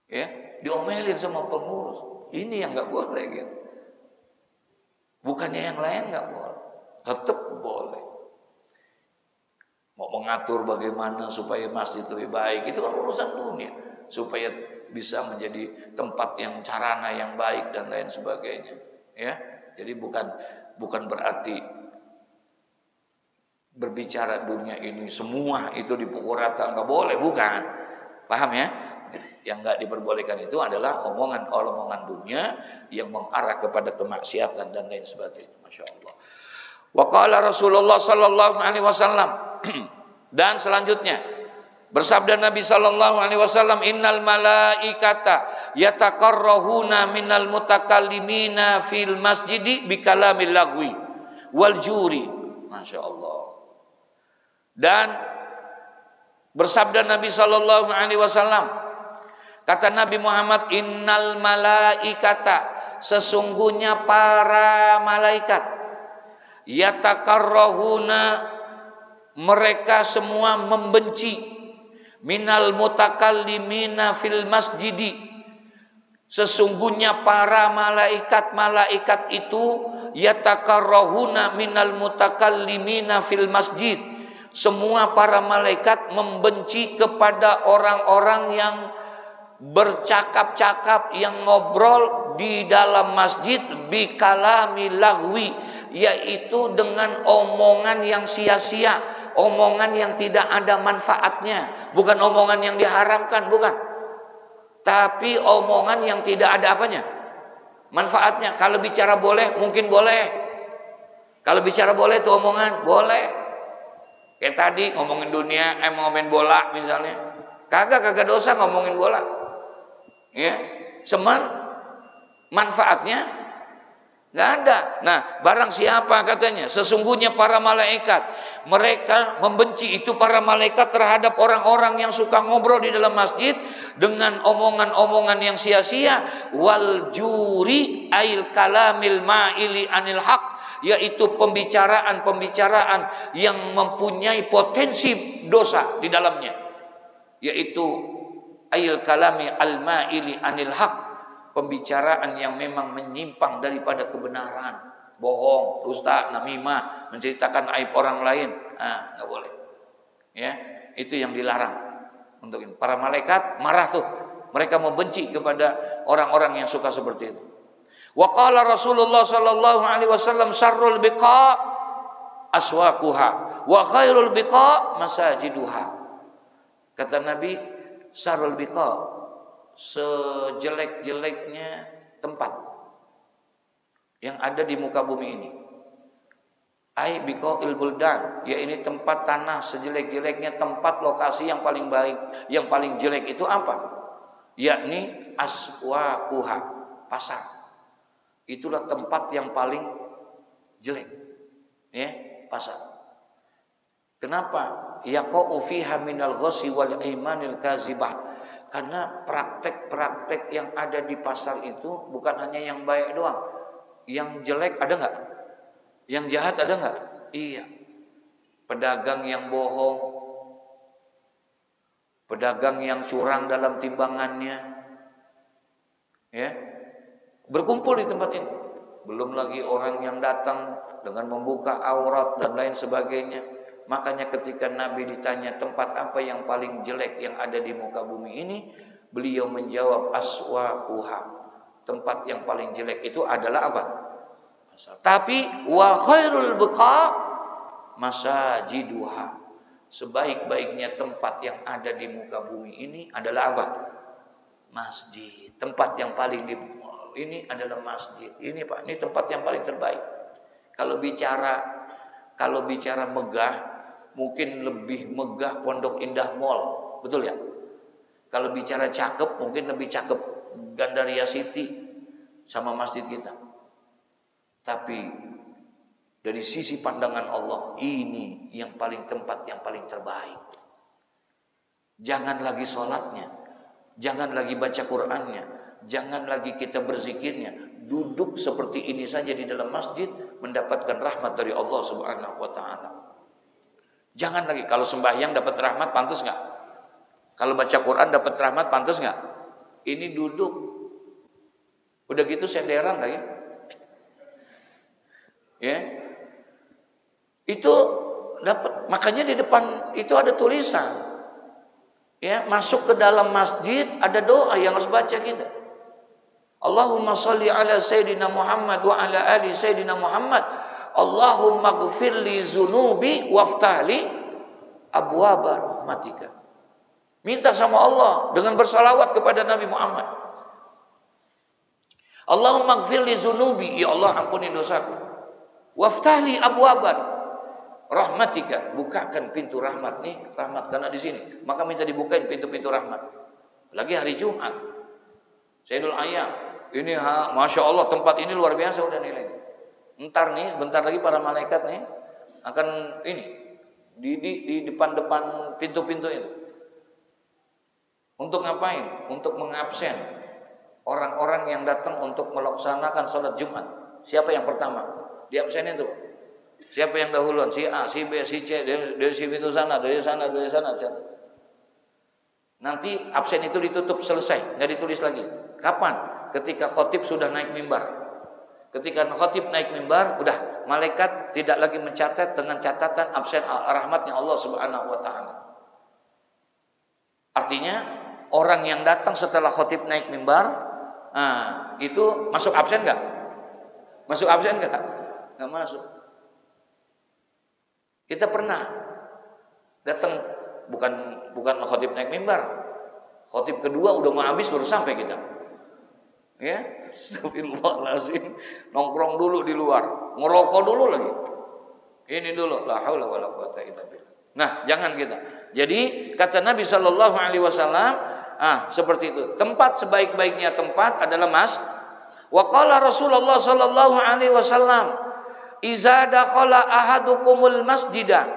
Ya, diomelin sama pengurus. Ini yang nggak boleh gitu. Bukannya yang lain nggak boleh, tetap boleh. Mau mengatur bagaimana supaya masjid lebih baik, itu kan urusan dunia. Supaya bisa menjadi tempat yang sarana yang baik dan lain sebagainya. Ya, jadi bukan berarti berbicara dunia ini semua itu dipukul rata, nggak boleh, bukan. Paham ya? Yang nggak diperbolehkan itu adalah omongan dunia yang mengarah kepada kemaksiatan dan lain sebagainya. Masya Allah. Wa qala Rasulullah sallallahu alaihi wasallam dan selanjutnya bersabda Nabi sallallahu alaihi wasallam, innal malaikata yataqarrahuna minal mutakallimina fil masjidi bikalamil lagwi wal juri. Masya Allah. Dan bersabda Nabi sallallahu alaihi wasallam, kata Nabi Muhammad, innal malaikata, sesungguhnya para malaikat, yatakarrahuna, mereka semua membenci, minal mutakallimina fil masjidi, sesungguhnya para malaikat itu yatakarrahuna minal mutakallimina fil masjid, semua para malaikat membenci kepada orang-orang yang bercakap-cakap, yang ngobrol di dalam masjid bikalami lagwi, yaitu dengan omongan yang sia-sia, omongan yang tidak ada manfaatnya, bukan omongan yang diharamkan, bukan, tapi omongan yang tidak ada apanya, manfaatnya. Kalau bicara boleh, mungkin boleh. Kalau bicara boleh itu omongan boleh. Kayak tadi ngomongin dunia, ngomongin bola misalnya, kagak dosa ngomongin bola. Ya, seman manfaatnya nggak ada. Nah, barang siapa katanya, sesungguhnya para malaikat, mereka membenci itu para malaikat terhadap orang-orang yang suka ngobrol di dalam masjid dengan omongan-omongan yang sia-sia, wal juri ail kalamil ma'ili anil haq, yaitu pembicaraan-pembicaraan yang mempunyai potensi dosa di dalamnya, yaitu ail kalami al ma'ili anil haq, pembicaraan yang memang menyimpang daripada kebenaran, bohong, dusta, namimah, menceritakan aib orang lain, nggak boleh. Ya, itu yang dilarang. Untuk ini para malaikat marah tuh, mereka membenci kepada orang-orang yang suka seperti itu. Wa qala Rasulullah sallallahu alaihi wasallam, syarrul biqa aswaquha wa khairul biqa masajiduha. Kata Nabi, syarrul biqa, sejelek-jeleknya tempat yang ada di muka bumi ini, ai biqail buldan, ya ini tempat tanah, sejelek-jeleknya tempat lokasi yang paling baik, yang paling jelek itu apa? Yakni aswaquha, pasar. Itulah tempat yang paling jelek, ya, pasar. Kenapa? Yaqa'u fiha minal ghasi wal imanil kazibah. Karena praktek-praktek yang ada di pasar itu bukan hanya yang baik doang. Yang jelek ada enggak? Yang jahat ada enggak? Iya. Pedagang yang bohong, pedagang yang curang dalam timbangannya, ya, berkumpul di tempat ini. Belum lagi orang yang datang dengan membuka aurat dan lain sebagainya. Makanya ketika Nabi ditanya tempat apa yang paling jelek yang ada di muka bumi ini, beliau menjawab aswaquha, tempat yang paling jelek itu adalah apa? Tapi wa khairul biqa masajiduha, sebaik-baiknya tempat yang ada di muka bumi ini adalah apa? Masjid. Tempat yang paling ini adalah masjid. Ini Pak, ini tempat yang paling terbaik. Kalau bicara megah, mungkin lebih megah Pondok Indah Mall, betul ya? Kalau bicara cakep, mungkin lebih cakep Gandaria City sama masjid kita. Tapi dari sisi pandangan Allah, ini yang paling tempat yang paling terbaik. Jangan lagi sholatnya, jangan lagi baca Qur'annya, jangan lagi kita berzikirnya. Duduk seperti ini saja di dalam masjid mendapatkan rahmat dari Allah Subhanahu wa taala. Jangan lagi, kalau sembahyang dapat rahmat, pantas nggak? Kalau baca Quran dapat rahmat, pantas nggak? Ini duduk, udah gitu senderan lagi. Ya, itu dapat. Makanya di depan itu ada tulisan. Ya, masuk ke dalam masjid ada doa yang harus baca kita. Allahumma sholli ala Sayyidina Muhammad wa ala ali Sayyidina Muhammad. Allahumma ghfir li zunubi waftahli abwaba rahmatika. Minta sama Allah dengan bersalawat kepada Nabi Muhammad. Allahumma ghfir li zunubi, ya Allah ampuni dosaku. Waftahli abwaba rahmatika, bukakan pintu rahmat nih, rahmat karena di sini. Maka minta dibukain pintu-pintu rahmat. Lagi hari Jumat. Sayyidul Ayyam. Ini Masya Allah tempat ini luar biasa udah nilainya. Ntar nih, bentar lagi para malaikat nih akan ini di depan-depan pintu-pintu itu. Untuk ngapain? Untuk mengabsen orang-orang yang datang untuk melaksanakan sholat Jumat. Siapa yang pertama? Diabsenin tuh. Siapa yang dahuluan? Si A, si B, si C, dari si pintu sana, dari sana. Nanti absen itu ditutup, selesai, nggak ditulis lagi. Kapan? Ketika khotib sudah naik mimbar. Ketika khotib naik mimbar, udah malaikat tidak lagi mencatat dengan catatan absen rahmatnya Allah Subhanahu wa taala. Artinya orang yang datang setelah khotib naik mimbar, itu masuk absen nggak? Masuk absen nggak? Nggak masuk. Kita pernah datang bukan khotib naik mimbar. Khotib kedua udah mau habis baru sampai kita. Ya, astagfirullahalazim. Nongkrong dulu di luar, ngerokok dulu lagi. Ini dulu, la haula wala quwata illa billah. Nah, jangan kita. Jadi kata Nabi sallallahu alaihi wasallam, seperti itu. Tempat sebaik-baiknya tempat adalah wa qala Rasulullah sallallahu alaihi wasallam, "Iza dakhala ahadukumul masjida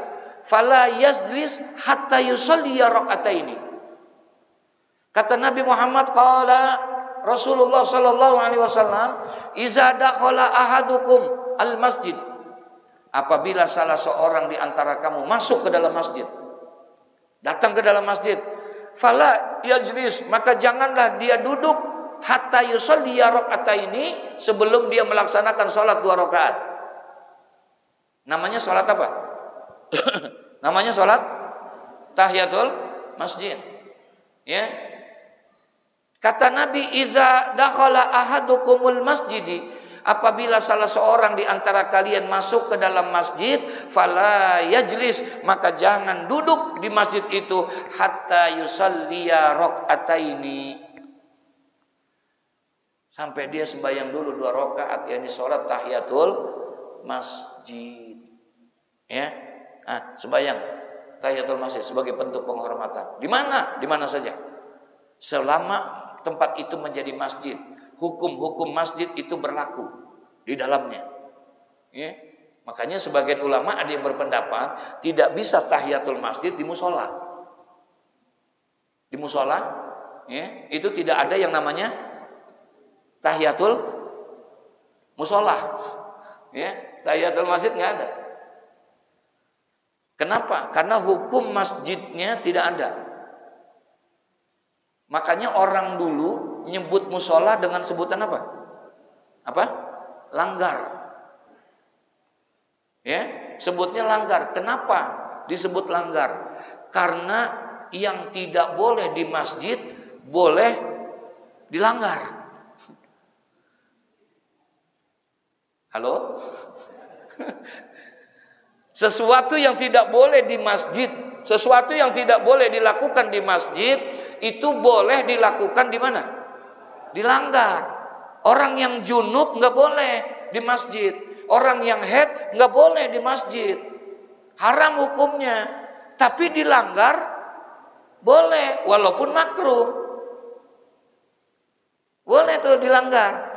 fala yajlis hatta yusalli rak'ataini." Kata Nabi Muhammad, qala Rasulullah sallallahu alaihi wasallam, "Iza dakhala ahadukum al masjid." Apabila salah seorang di antara kamu masuk ke dalam masjid, datang ke dalam masjid, fala yajlis, maka janganlah dia duduk hatta yusalli rak'ataini, sebelum dia melaksanakan salat 2 rakaat. Namanya salat apa? Namanya salat tahiyatul masjid. Ya. Kata Nabi, iza dakhala ahadukumul masjidi, apabila salah seorang di antara kalian masuk ke dalam masjid, fala yajlis, maka jangan duduk di masjid itu hatta yusalliya rak'ataini, sampai dia sembahyang dulu 2 rakaat, yakni salat tahiyatul masjid. Ya. Sembahyang tahiyatul masjid sebagai bentuk penghormatan. Di mana? Di mana saja. Selama tempat itu menjadi masjid, hukum-hukum masjid itu berlaku di dalamnya. Ya. Makanya sebagian ulama ada yang berpendapat tidak bisa tahiyatul masjid di musola. Di musola, ya, itu tidak ada yang namanya tahiyatul musola. Ya, tahiyatul masjid nggak ada. Kenapa? Karena hukum masjidnya tidak ada. Makanya orang dulu nyebut musola dengan sebutan apa? Apa? Langgar. Ya, sebutnya langgar. Kenapa disebut langgar? Karena yang tidak boleh di masjid boleh dilanggar. Halo? Sesuatu yang tidak boleh di masjid, sesuatu yang tidak boleh dilakukan di masjid, itu boleh dilakukan di mana? Dilanggar. Orang yang junub nggak boleh di masjid. Orang yang haid nggak boleh di masjid. Haram hukumnya. Tapi dilanggar Boleh, walaupun makruh. Boleh tuh dilanggar.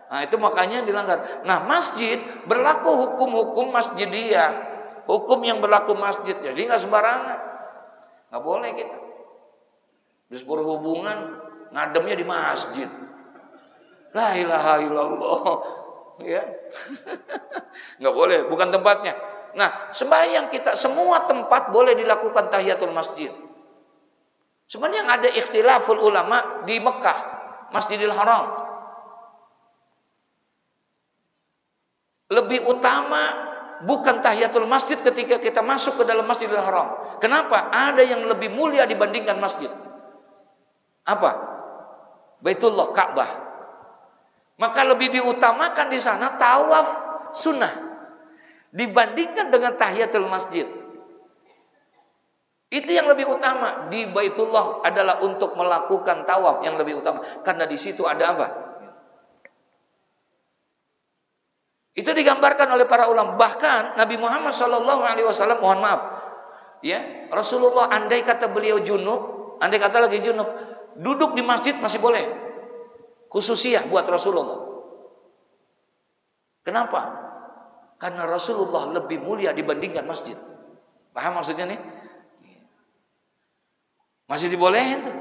Nah, itu makanya dilanggar. Nah, masjid berlaku hukum-hukum masjidiyah. Hukum yang berlaku masjid. Jadi nggak sembarangan. Nggak boleh kita. Habis berhubungan, ngademnya di masjid. La ilaha illallah. Ya. Nggak boleh, bukan tempatnya. Nah, sembahyang kita, semua tempat boleh dilakukan tahiyatul masjid. Sebenarnya yang ada ikhtilaful ulama di Mekah, Masjidil Haram. Lebih utama bukan tahiyatul masjid ketika kita masuk ke dalam Masjidil Haram. Kenapa? Ada yang lebih mulia dibandingkan masjid. Apa? Baitullah, Ka'bah. Maka lebih diutamakan di sana tawaf sunnah dibandingkan dengan tahiyatul masjid. Itu yang lebih utama di Baitullah adalah untuk melakukan tawaf yang lebih utama, karena di situ ada apa? Itu digambarkan oleh para ulama. Bahkan Nabi Muhammad SAW, mohon maaf, ya, Rasulullah andai kata beliau junub, andai kata lagi junub, duduk di masjid masih boleh. Khususiyah buat Rasulullah. Kenapa? Karena Rasulullah lebih mulia dibandingkan masjid. Paham maksudnya nih? Masih dibolehin tuh.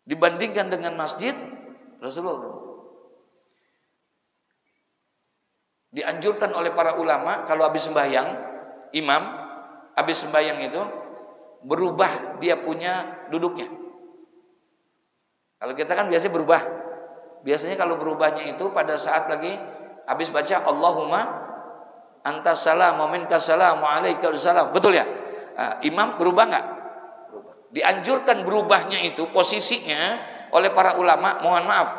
Dibandingkan dengan masjid, Rasulullah. Dianjurkan oleh para ulama kalau habis sembahyang, imam habis sembahyang itu berubah dia punya duduknya. Kalau kita kan biasanya berubah. Biasanya kalau berubahnya itu pada saat lagi habis baca Allahumma antas salam wa minkas salam wa alaikal salam. Betul ya? Nah, imam berubah enggak? Berubah. Dianjurkan berubahnya itu posisinya oleh para ulama, mohon maaf.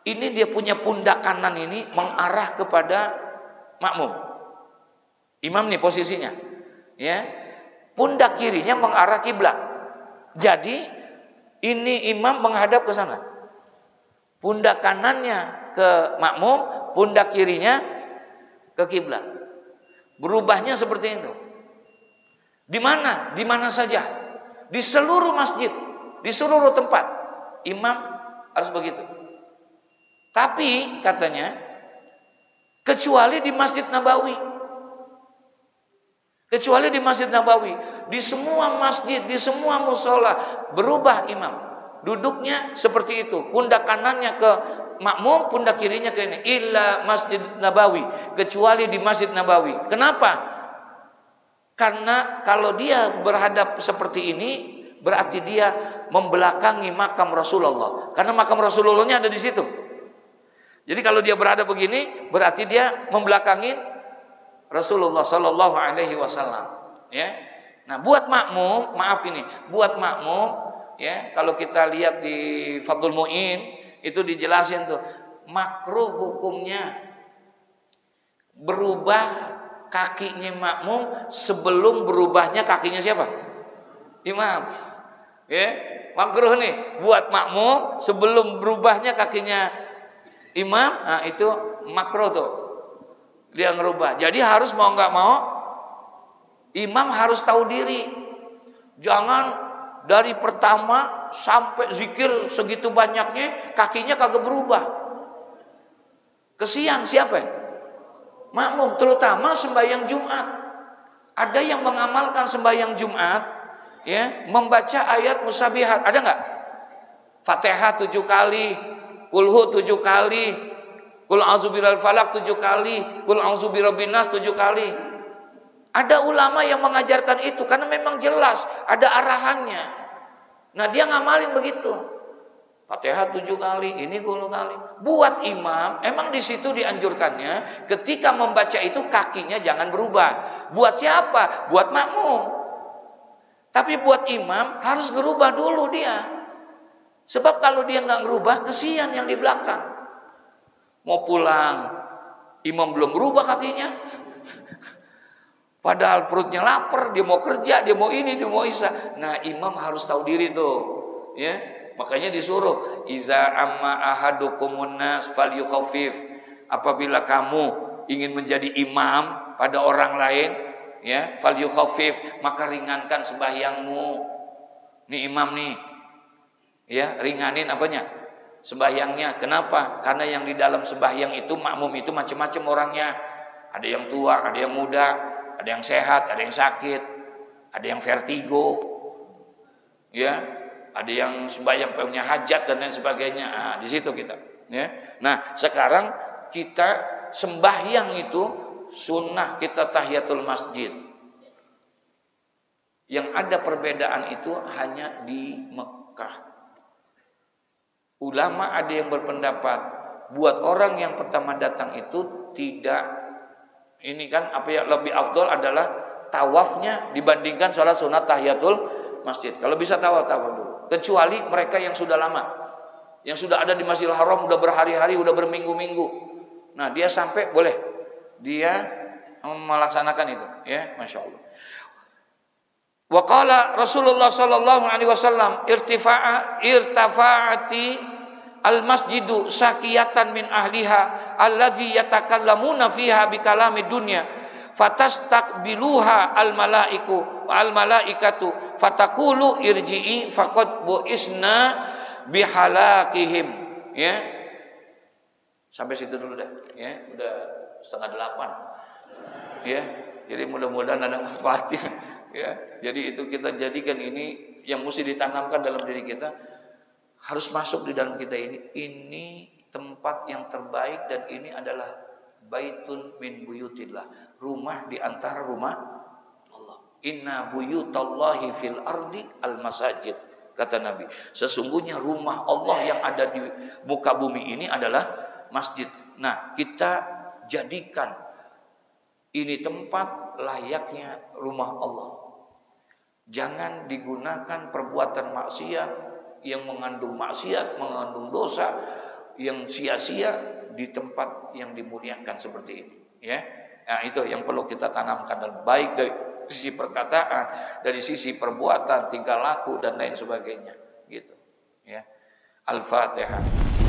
Ini dia punya pundak kanan ini mengarah kepada makmum. Imam nih posisinya. Ya. Pundak kirinya mengarah kiblat. Jadi ini imam menghadap ke sana. Pundak kanannya ke makmum, pundak kirinya ke kiblat. Berubahnya seperti itu. Di mana? Di mana saja. Di seluruh masjid, di seluruh tempat imam harus begitu. Tapi katanya kecuali di Masjid Nabawi. Kecuali di Masjid Nabawi, di semua masjid, di semua musola berubah imam. Duduknya seperti itu, pundak kanannya ke makmum, pundak kirinya ke ini. Illa Masjid Nabawi, kecuali di Masjid Nabawi. Kenapa? Karena kalau dia berhadap seperti ini, berarti dia membelakangi makam Rasulullah. Karena makam Rasulullahnya ada di situ. Jadi kalau dia berhadap begini, berarti dia membelakangi Rasulullah Sallallahu Alaihi Wasallam. Ya. Nah, buat makmum, maaf ini, buat makmum, ya, kalau kita lihat di Fathul Mu'in itu dijelasin tuh, makruh hukumnya berubah kakinya makmum sebelum berubahnya kakinya siapa? Imam. Ya, makruh nih buat makmum sebelum berubahnya kakinya imam, nah itu makruh tuh. Dia ngerubah. Jadi harus mau nggak mau imam harus tahu diri. Jangan dari pertama sampai zikir segitu banyaknya kakinya kagak berubah. Kesian siapa? Makmum, terutama sembahyang Jumat. Ada yang mengamalkan sembahyang Jumat, ya, membaca ayat musabihat. Ada nggak? Fatihah 7 kali, Kulhu 7 kali, Kul a'udzu birabbil falaq 7 kali, Kul a'udzu birabbin nas 7 kali. Ada ulama yang mengajarkan itu karena memang jelas ada arahannya. Nah, dia ngamalin begitu. Fatihah 7 kali, ini 10 kali. Buat imam, emang di situ dianjurkannya ketika membaca itu kakinya jangan berubah. Buat siapa? Buat makmum. Tapi buat imam harus berubah dulu dia. Sebab kalau dia nggak ngerubah, kesian yang di belakang. Mau pulang, imam belum berubah kakinya. Padahal perutnya lapar, dia mau kerja, dia mau ini, dia mau isya. Nah, imam harus tahu diri tuh, ya. Makanya disuruh, iza amma ahadukumun nas falyukhaffif. Apabila kamu ingin menjadi imam pada orang lain, ya, falyukhaffif, maka ringankan sembahyangmu. Nih imam nih, ya, ringanin apanya? Sembahyangnya. Kenapa? Karena yang di dalam sembahyang itu makmum itu macam-macam orangnya. Ada yang tua, ada yang muda, ada yang sehat, ada yang sakit, ada yang vertigo, ya, ada yang sembahyang punya hajat dan lain sebagainya. Nah, di situ kita, ya. Nah, sekarang kita sembahyang itu sunnah kita tahiyatul masjid. Yang ada perbedaan itu hanya di Mekah. Ulama ada yang berpendapat buat orang yang pertama datang itu tidak, ini kan apa ya, lebih afdol adalah tawafnya dibandingkan sholat sunat tahiyatul masjid. Kalau bisa tawaf dulu. Kecuali mereka yang sudah lama, yang sudah ada di Masjidil Haram udah berhari-hari, udah berminggu-minggu. Nah, dia sampai boleh dia melaksanakan itu, ya, masya Allah. Wa qala Rasulullah sallallahu alaihi wasallam irtafa'ati al-masjidu sakiyatan min ahliha allazi yatakallamuna fiha bi kalamid dunya fatastaqbiluha al-malaiku wal malaikatu fataqulu irji'i faqad bu'isna bihalakihim, ya. Sampai situ dulu dah, ya. Udah 7:30. Ya. Jadi mudah-mudahan ada manfaatnya, ya. Jadi itu kita jadikan ini yang mesti ditanamkan dalam diri kita, harus masuk di dalam kita ini. Ini tempat yang terbaik dan ini adalah baitun min buyutillah, rumah di antara rumah Allah. Inna buyutallahi fil ardi al masajid, kata Nabi. Sesungguhnya rumah Allah yang ada di muka bumi ini adalah masjid. Nah, kita jadikan ini tempat layaknya rumah Allah. Jangan digunakan perbuatan maksiat yang mengandung maksiat, mengandung dosa, yang sia-sia di tempat yang dimuliakan seperti ini, ya. Nah, itu yang perlu kita tanamkan, dan baik dari sisi perkataan, dari sisi perbuatan, tingkah laku dan lain sebagainya, gitu, ya. Al-Fatihah.